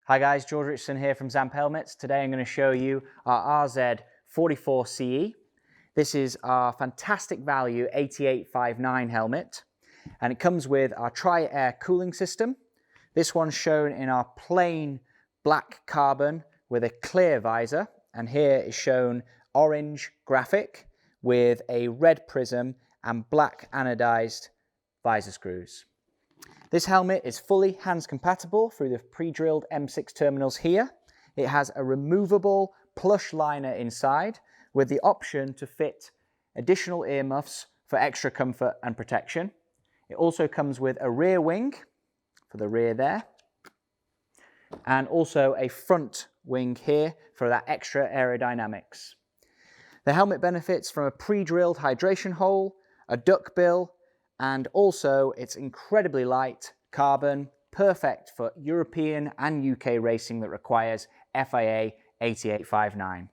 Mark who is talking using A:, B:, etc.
A: Hi guys, George Richardson here from Zamp Helmets. Today I'm going to show you our RZ44CE. This is our fantastic value 8859 helmet, and it comes with our tri-air cooling system. This one's shown in our plain black carbon with a clear visor, and here is shown orange graphic with a red prism and black anodized visor screws. This helmet is fully hands compatible through the pre-drilled M6 terminals here. It has a removable plush liner inside with the option to fit additional earmuffs for extra comfort and protection. It also comes with a rear wing for the rear there, and also a front wing here for that extra aerodynamics. The helmet benefits from a pre-drilled hydration hole, a duck bill, and also it's incredibly light carbon, perfect for European and UK racing that requires FIA 8859.